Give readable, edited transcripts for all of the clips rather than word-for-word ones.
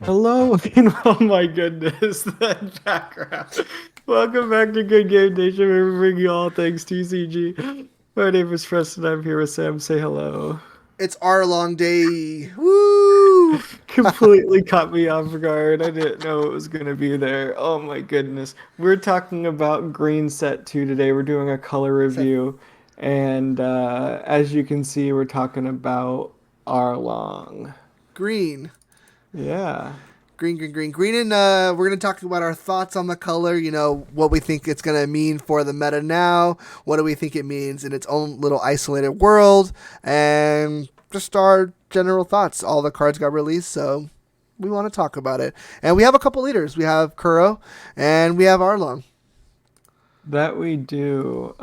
Hello, and oh my goodness, that background. Welcome back to Good Game Nation, where we bring you all things TCG. My name is Preston. I'm here with Sam. Say hello. It's Arlong Day. Woo! Completely caught me off guard. I didn't know it was gonna be there. Oh my goodness. We're talking about Green Set 2 today. We're doing a color Set review, and as you can see, we're talking about Arlong. green. Yeah. Green. And we're going to talk about our thoughts on the color, what we think it's going to mean for the meta now, what do we think it means in its own little isolated world, and just our general thoughts. All the cards got released, so we want to talk about it. And we have a couple leaders. We have Kuro and we have Arlong. That we do.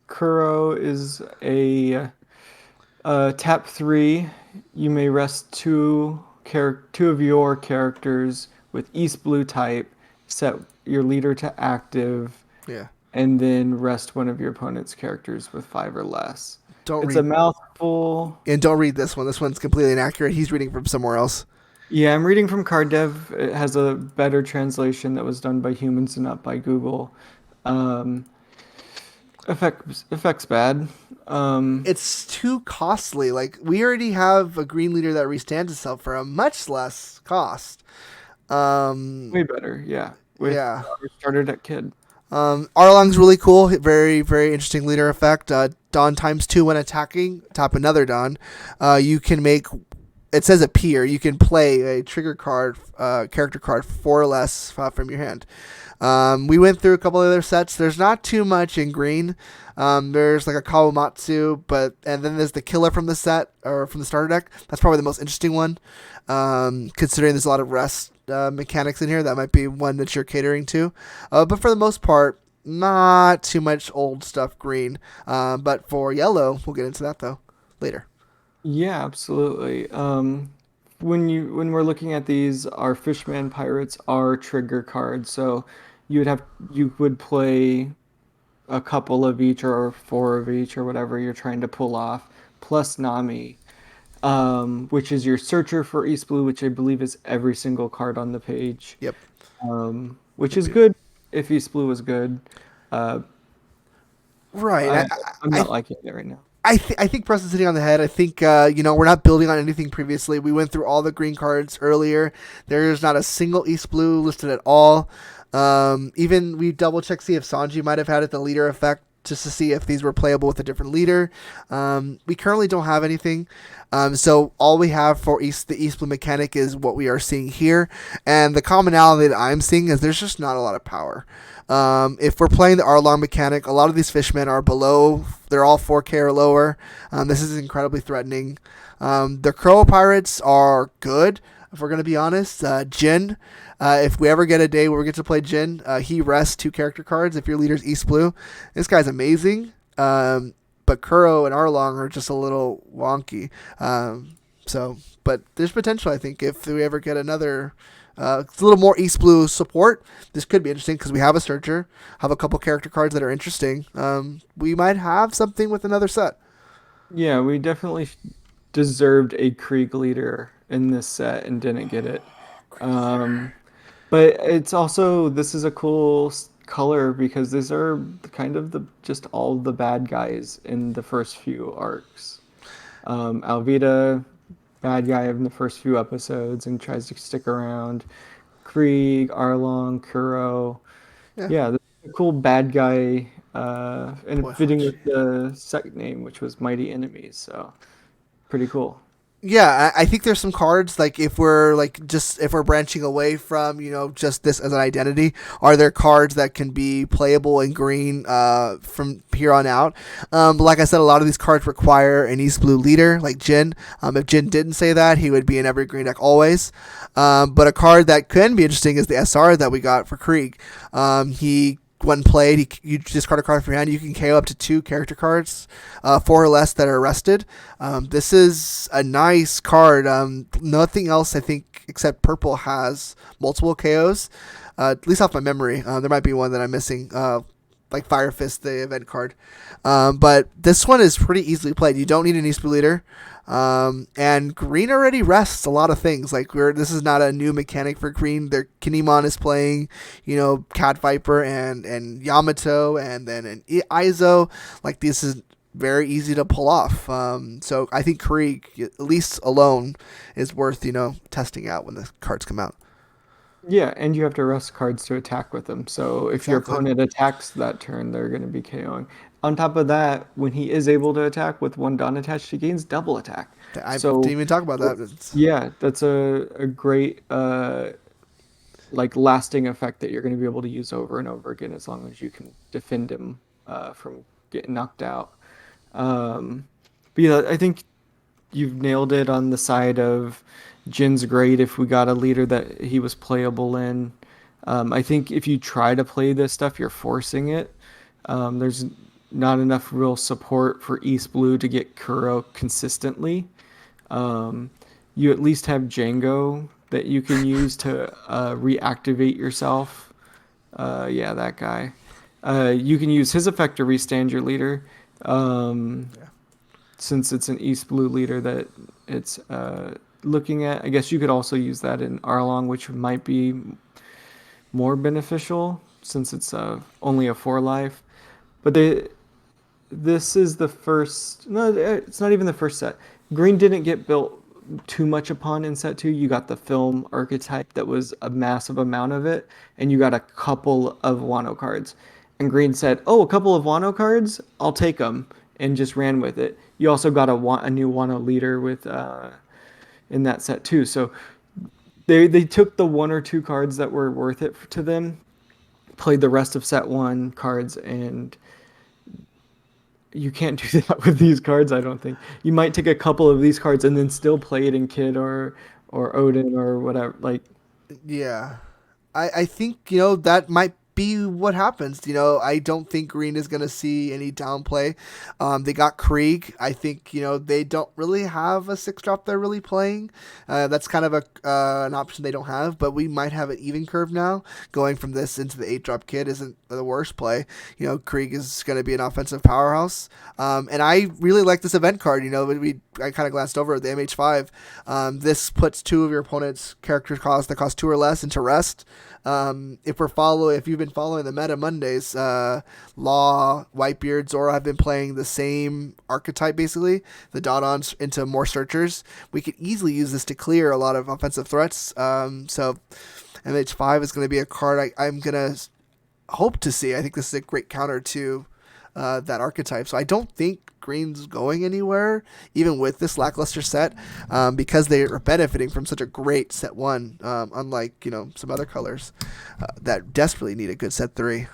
Kuro is a tap three. You may rest two of your characters with East Blue type. Set your leader to active, Yeah. and then rest one of your opponent's characters with five or less. Don't It's a read mouthful. and don't read this one. This one's completely inaccurate. He's reading from somewhere else. Yeah, I'm reading from Card Dev. It has a better translation that was done by humans and not by Google. Um, effects bad. It's too costly. Like we already have a green leader that restands itself for a much less cost. Um, Way better, yeah. With yeah. our starter deck kid. Arlong's really cool. Very, very interesting leader effect. Dawn times two when attacking. Top another Dawn. You can make. It says appear. You can play a trigger card, character card, four or less from your hand. We went through a couple other sets. There's not too much in green. There's like a Kawamatsu, and then there's the killer from the set or from the starter deck. That's probably the most interesting one. Considering there's a lot of rest mechanics in here, that might be one that you're catering to. But for the most part, not too much old stuff green. But for yellow, we'll get into that though later. Yeah, absolutely. When we're looking at these, our Fishman Pirates are trigger cards, so you would play a couple of each or four of each or whatever you're trying to pull off, plus Nami, which is your searcher for East Blue, which I believe is every single card on the page, Yep. which is good if East Blue is good. Uh, Right. I I'm I not liking it right now. I think Preston's hitting on the head. I think we're not building on anything previously. We went through all the green cards earlier. There's not a single East Blue listed at all. Even we double checked see if Sanji might have had it the leader effect just to see if these were playable with a different leader. We currently don't have anything. So all we have for the East Blue mechanic is what we are seeing here, and the commonality that I'm seeing is there's just not a lot of power. If we're playing the Arlong mechanic, a lot of these fishmen are below. They're all 4K or lower. This is incredibly threatening. The Crow Pirates are good, if we're going to be honest. Jin, if we ever get a day where we get to play Jin, he rests two character cards if your leader's East Blue. This guy's amazing. But Kuro and Arlong are just a little wonky. But there's potential, I think, if we ever get another it's a little more East Blue support. This could be interesting because we have a searcher, have a couple character cards that are interesting. We might have something with another set. Yeah, we definitely deserved a Krieg leader in this set and didn't get it. Um, but it's also this is a cool color because these are kind of the just all the bad guys in the first few arcs. Alvida, bad guy in the first few episodes and tries to stick around. Krieg, Arlong, Kuro. Yeah, Yeah, this is a cool bad guy, and boy, fitting Hachi. with the set name, which was Mighty Enemies. So pretty cool. Yeah, I think there's some cards like if we're branching away from just this as an identity, are there cards that can be playable in green from here on out? But like I said, a lot of these cards require an East Blue leader like Jin. If Jin didn't say that, he would be in every green deck always. But a card that can be interesting is the SR that we got for Krieg. He when played, you discard a card from your hand. You can KO up to two character cards, four or less that are rested. This is a nice card. Nothing else, I think, except purple has multiple KOs. At least off my memory, there might be one that I'm missing. like Fire Fist, the event card. But this one is pretty easily played. You don't need an East Blue leader. And green already rests a lot of things. Like this is not a new mechanic for green. Their Kinemon is playing, Cat Viper and Yamato, and then an Izo. Like this is very easy to pull off. So I think Krieg, at least alone, is worth testing out when the cards come out. Yeah, and you have to rest cards to attack with them. So if your Exactly. opponent attacks that turn, they're going to be KOing. On top of that, when he is able to attack with one Dawn attached, he gains double attack. I didn't So even talk about that. It's, yeah, that's a great like lasting effect that you're going to be able to use over and over again as long as you can defend him from getting knocked out. Um, but yeah, I think you've nailed it on the side of Jin's great if we got a leader that he was playable in. I think if you try to play this stuff, you're forcing it. There's not enough real support for East Blue to get Kuro consistently. Um, you at least have Django that you can use to reactivate yourself. Yeah, that guy. You can use his effect to restand your leader. Um, yeah. since it's an East Blue leader that it's looking at. I guess you could also use that in Arlong, which might be more beneficial since it's only a 4 life. But this is the first. No, it's not even the first set. Green didn't get built too much upon in set 2. You got the film archetype that was a massive amount of it, and you got a couple of Wano cards. And Green said, "Oh, a couple of Wano cards, I'll take them," and just ran with it. You also got a new Wano leader with in that set too. So they took the 1 or 2 cards that were worth it to them, played the rest of set 1 cards, and you can't do that with these cards. I don't think you might take a couple of these cards and then still play it in Kid or Odin or whatever. Like, Yeah. I think, that might be what happens. I don't think Green is going to see any downplay. They got Krieg. I think, they don't really have a 6 drop they're really playing. That's kind of an option they don't have, but we might have an even curve now. Going from this into the 8 drop kid isn't the worst play. Krieg is going to be an offensive powerhouse. And I really like this event card. I kind of glanced over the MH5. This puts 2 of your opponent's character costs that cost 2 or less into rest. If you've been following the Meta Mondays, Law, Whitebeard, Zora have been playing the same archetype basically, the Dodons into more searchers. We could easily use this to clear a lot of offensive threats. So MH5 is going to be a card I'm going to hope to see. I think this is a great counter to that archetype. So I don't think Green's going anywhere, even with this lackluster set, because they are benefiting from such a great set 1, unlike some other colors that desperately need a good set 3.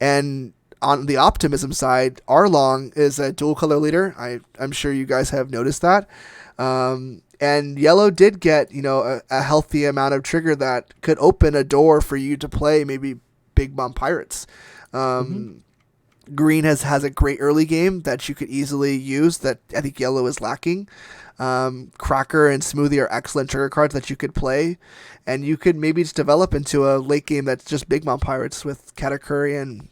And on the optimism side, Arlong is a dual color leader. I'm sure you guys have noticed that. And yellow did get a healthy amount of trigger that could open a door for you to play maybe Big Bomb Pirates. mhm. Green has a great early game that you could easily use that I think yellow is lacking. Cracker and Smoothie are excellent trigger cards that you could play, and you could maybe just develop into a late game that's just Big Mom Pirates with Katakuri and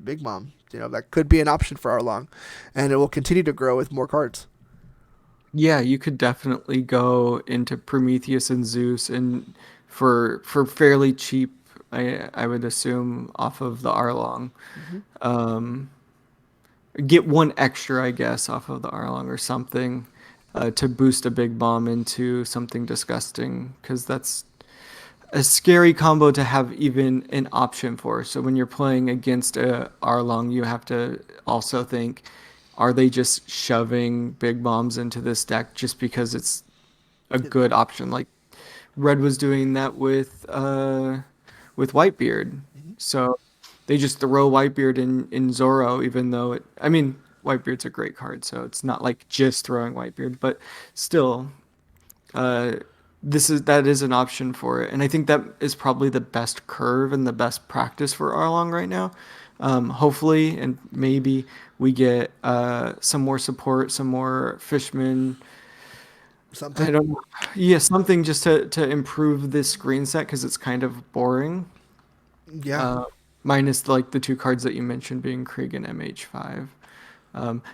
Big Mom. That could be an option for Arlong, and it will continue to grow with more cards. Yeah, you could definitely go into Prometheus and Zeus and for fairly cheap. I would assume off of the Arlong. Mm-hmm. Um, get one extra, I guess, off of the Arlong or something to boost a big bomb into something disgusting because that's a scary combo to have even an option for. So when you're playing against a Arlong, you have to also think, are they just shoving big bombs into this deck just because it's a good option? Like Red was doing that with Whitebeard. Mm-hmm. So they just throw Whitebeard in Zoro, even though I mean, Whitebeard's a great card, so it's not like just throwing Whitebeard, but still, uh, that is an option for it, and I think that is probably the best curve and the best practice for Arlong right now. Hopefully, and maybe we get some more support, some more fishmen. I Something. don't know. Yeah, something just to improve this screen set because it's kind of boring. Yeah. Uh, minus like the two cards that you mentioned being Krieg and MH5.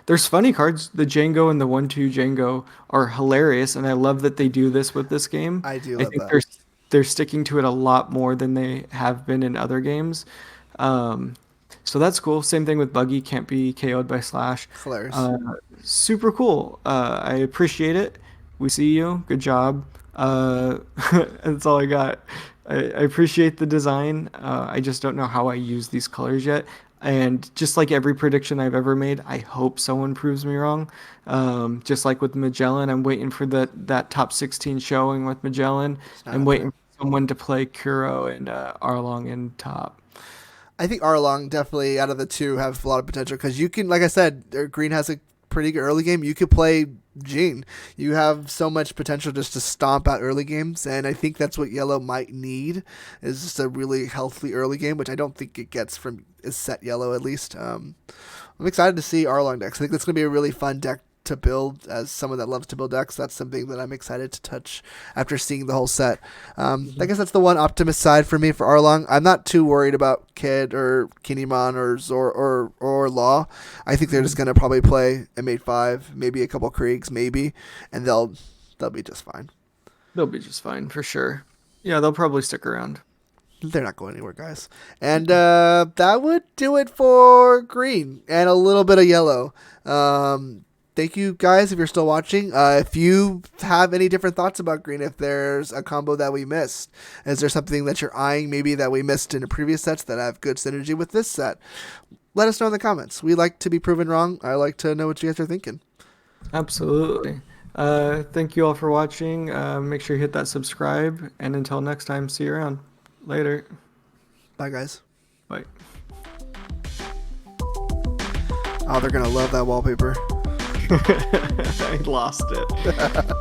There's funny cards. The Django and the 1/2 Django are hilarious, and I love that they do this with this game. I do I love think that. they're sticking to it a lot more than they have been in other games. Um, so that's cool. Same thing with Buggy, can't be KO'd by Slash. Hilarious. Uh, Super cool. I appreciate it. We see you. Good job. That's all I got. I appreciate the design. I just don't know how I use these colors yet. And just like every prediction I've ever made, I hope someone proves me wrong. Just like with Magellan, I'm waiting for that top 16 showing with Magellan. It's not I'm happening. waiting for someone to play Kuro and Arlong in top. I think Arlong definitely out of the two have a lot of potential because you can, like I said, Green has a pretty good early game. You could play Gene. You have so much potential just to stomp out early games, and I think that's what Yellow might need is just a really healthy early game, which I don't think it gets from is set Yellow at least. I'm excited to see Arlong decks. I think that's going to be a really fun deck to build as someone that loves to build decks. That's something that I'm excited to touch after seeing the whole set. I guess that's the one optimist side for me for Arlong. I'm not too worried about Kid or Kinemon or Zor or Law. I think they're just gonna probably play M85, maybe a couple Kriegs, maybe, and they'll be just fine. They'll be just fine for sure. Yeah, they'll probably stick around. They're not going anywhere, guys. And that would do it for green and a little bit of yellow. Thank you guys if you're still watching. If you have any different thoughts about green, if there's a combo that we missed, is there something that you're eyeing maybe that we missed in the previous sets that have good synergy with this set? Let us know in the comments. We like to be proven wrong. I like to know what you guys are thinking. Absolutely. Thank you all for watching. Make sure you hit that subscribe. And until next time, see you around. Later. Bye, guys. Bye. Oh, they're going to love that wallpaper. I lost it.